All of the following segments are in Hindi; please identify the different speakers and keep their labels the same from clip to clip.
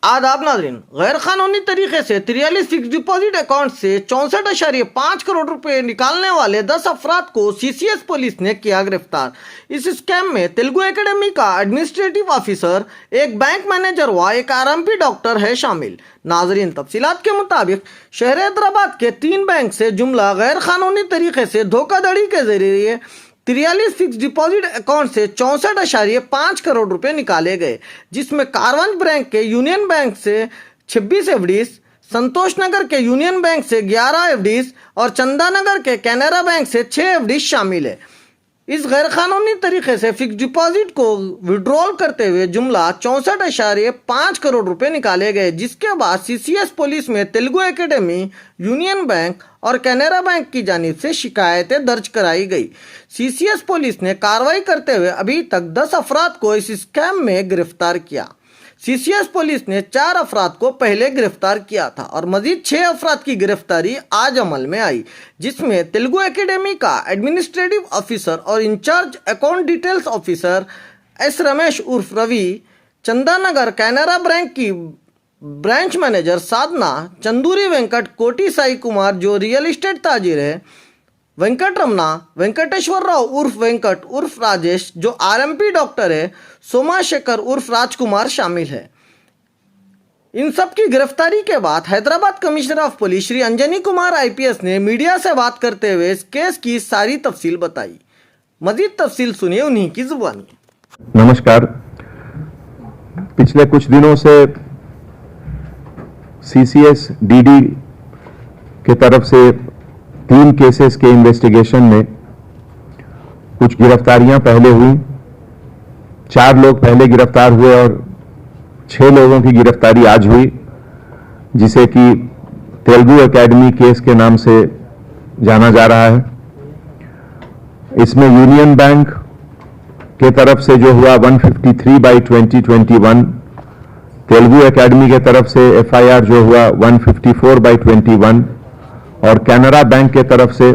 Speaker 1: आदाब नाजरीन, गैर कानूनी तरीके से 43 फिक्स डिपॉजिट अकाउंट से 64.5 करोड़ रुपए निकालने वाले 10 अफराद को सीसीएस पुलिस ने किया गिरफ्तार। इस स्कैम में तेलुगु एकेडमी का एडमिनिस्ट्रेटिव ऑफिसर, एक बैंक मैनेजर व एक आरएमपी डॉक्टर है शामिल। नाजरीन, तफसीलात के मुताबिक शहर हैदराबाद के 3 बैंक से जुमला गैर कानूनी तरीके से धोखाधड़ी के जरिए 43 फिक्स डिपॉजिट अकाउंट से 64.5 करोड़ रुपए निकाले गए, जिसमें कारवांच बैंक के यूनियन बैंक से 26 एफडीज, संतोष नगर के यूनियन बैंक से 11 एफडीज और चंदानगर के कैनरा बैंक से 6 एफडीज शामिल है। इस गैर कानूनी तरीके से फिक्स डिपॉजिट को विड्रॉल करते हुए जुमला 64.5 करोड़ रुपए निकाले गए, जिसके बाद सीसीएस पुलिस में तेलुगु एकेडमी, यूनियन बैंक और कैनरा बैंक की जानिब से शिकायतें दर्ज कराई गई। सीसीएस पुलिस ने कार्रवाई करते हुए अभी तक 10 अफराद को इस स्कैम में गिरफ्तार किया। सीसीएस पुलिस ने 4 अफराद को पहले गिरफ्तार किया था और मजीद 6 अफराद की गिरफ्तारी आज अमल में आई, जिसमें तेलुगु एकेडमी का एडमिनिस्ट्रेटिव ऑफिसर और incharge account details officer S Ramesh उर्फ रवि, चंदानगर कैनरा बैंक की ब्रांच मैनेजर साधना, चंदूरी वेंकट कोटी साई कुमार जो रियल एस्टेट ताजिर है, वेंकट रमना, वेंकटेश्वर राव उर्फ वेंकट उर्फ राजेश जो आरएमपी डॉक्टर है, सोमाशेखर उर्फ राजकुमार शामिल है। इन सब की गिरफ्तारी के बाद Hyderabad commissioner of police Shri Anjani Kumar IPS ने मीडिया से बात करते हुए इस केस की सारी तफसील बताई। मजीद तफसील सुनिए उन्हीं की जुबानी।
Speaker 2: नमस्कार। पिछले कुछ दिनों से सीसीएस डीडी के तरफ से 3 केसेस के इन्वेस्टिगेशन में कुछ गिरफ्तारियां पहले हुई। 4 लोग पहले गिरफ्तार हुए और 6 लोगों की गिरफ्तारी आज हुई, जिसे कि तेलुगु एकेडमी केस के नाम से जाना जा रहा है। इसमें यूनियन बैंक के तरफ से जो हुआ 153/2021, तेलुगु एकेडमी के तरफ से एफआईआर जो हुआ 154/21 और कैनरा बैंक के तरफ से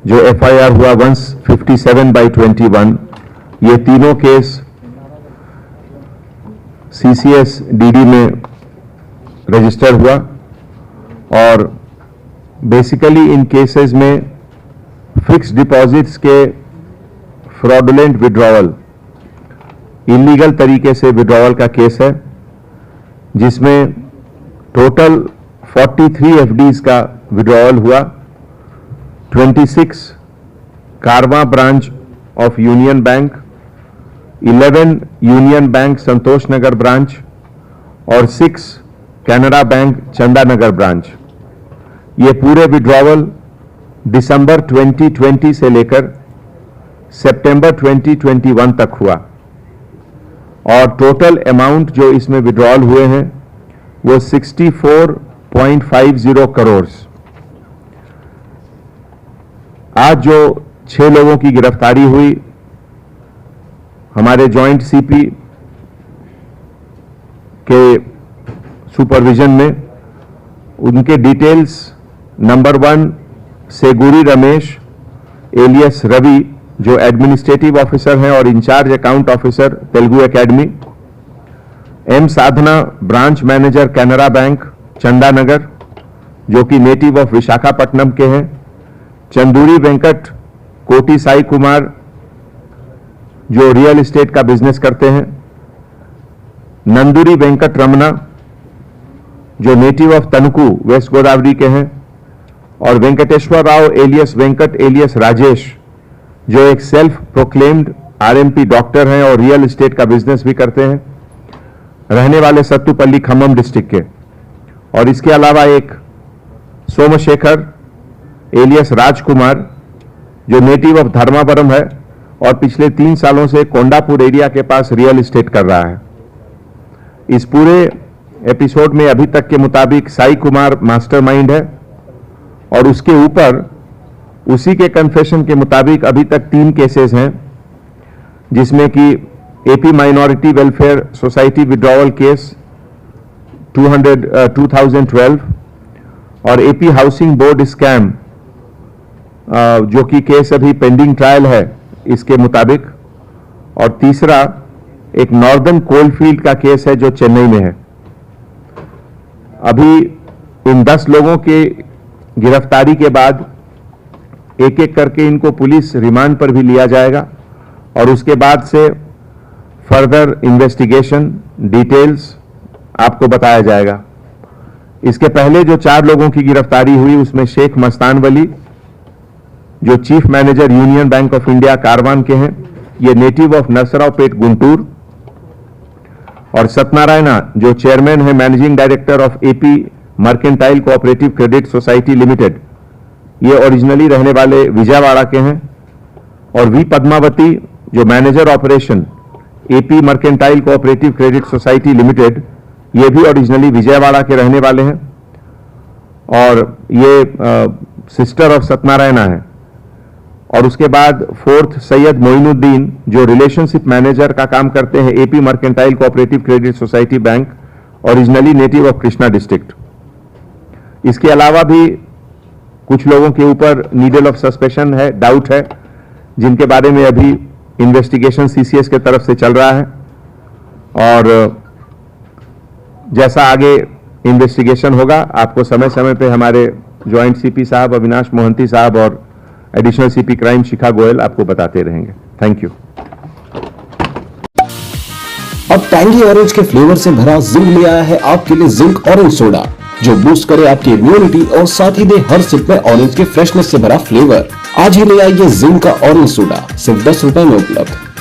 Speaker 2: जो एफआईआर हुआ 157/21, ये तीनों केस सीसीएस डीडी में रजिस्टर हुआ। और बेसिकली इन केसेस में फिक्स डिपॉजिट्स के फ्रॉडुलेंट विड्रॉवल, इलीगल तरीके से विड्रॉवल का केस है, जिसमें टोटल 43 एफडीज का विड्रॉवल हुआ। 26 कारवां branch of union bank, 11 union bank Santosh Nagar branch और 6 कैनरा बैंक चंदानगर ब्रांच। ये पूरे विड्रॉवल दिसंबर 2020 से लेकर सितंबर 2021 तक हुआ और टोटल अमाउंट जो इसमें विड्रॉल हुए हैं वो 64.50 करोड़। आज जो 6 लोगों की गिरफ्तारी हुई, हमारे जॉइंट सीपी के सुपरविजन में, उनके details number 1 Seguri Ramesh alias Ravi जो एडमिनिस्ट्रेटिव ऑफिसर हैं और incharge account officer Telugu academy, M Sadhana branch manager Canara bank Chandanagar जो कि नेटिव ऑफ विशाखापट्टनम के हैं, चंदूरी वेंकट कोटी साई कुमार जो रियल एस्टेट का बिजनेस करते हैं, नंदूरी वेंकट रमना जो native of Tanuku west Godavari के हैं, और वेंकटेश्वर राव एलियस वेंकट एलियस राजेश जो एक सेल्फ प्रोक्लेम्ड आरएमपी डॉक्टर हैं और रियल एस्टेट का बिजनेस भी करते हैं, रहने वाले सत्तुपल्ली खम्मम डिस्ट्रिक्ट के। और इसके अलावा एक सोमशेखर एलियस राजकुमार जो नेटिव ऑफ धर्मावरम है और पिछले 3 सालों से कोंडापुर एरिया के पास रियल एस्टेट कर रहा है। इस पूरे एपिसोड में अभी तक के मुताबिक साई कुमार मास्टरमाइंड है और उसके ऊपर उसी के कन्फेशन के मुताबिक अभी तक 3 केसेस हैं, जिसमें कि AP minority welfare society withdrawal case 2012 और एपी हाउसिंग बोर्ड स्कैम जो कि केस अभी पेंडिंग ट्रायल है इसके मुताबिक, और तीसरा एक नॉर्दर्न कोलफील्ड का केस है जो चेन्नई में है। अभी इन 10 लोगों के गिरफ्तारी के बाद एक एक करके इनको पुलिस रिमांड पर भी लिया जाएगा और उसके बाद से फर्दर इन्वेस्टिगेशन डिटेल्स आपको बताया जाएगा। इसके पहले जो 4 लोगों की गिरफ्तारी हुई उसमें शेख मस्तान वली, जो chief manager Union Bank of India Karwan के हैं, ये नेटिव ऑफ नरसरावपेट गुंटूर, और सत्यनारायणा जो चेयरमैन है managing director of AP mercantile cooperative credit society limited, ये ओरिजिनली रहने वाले विजयवाड़ा के हैं, और वी पद्मावती जो manager operation AP mercantile cooperative credit society limited, ये भी ओरिजिनली विजयवाड़ा के रहने वाले हैं और ये सिस्टर ऑफ सत्यनारायणा है। और उसके बाद फोर्थ सैयद मोइनुद्दीन जो रिलेशनशिप मैनेजर का काम करते हैं AP mercantile cooperative credit society bank, originally native of Krishna district. इसके अलावा भी कुछ लोगों के ऊपर नीडल ऑफ सस्पेशन है, डाउट है, जिनके बारे में अभी इन्वेस्टिगेशन सीसीएस के तरफ से चल रहा है और जैसा आगे इन्वेस्टिगेशन होगा आपको समय समय पे हमारे ज्वाइंट सीपी साहब अविनाश मोहंती साहब और एडिशनल सीपी क्राइम शिखा गोयल आपको बताते रहेंगे। Thank you.
Speaker 3: अब टैंगी ऑरेंज के फ्लेवर से भरा जिंक ले आया है आपके लिए जिंक ऑरेंज सोडा, जो बूस्ट करे आपकी इम्यूनिटी और साथ ही दे हर सिप में ऑरेंज के फ्रेशनेस से भरा फ्लेवर। आज ही ले आइए जिंक का ऑरेंज सोडा, सिर्फ 10 रुपए में उपलब्ध।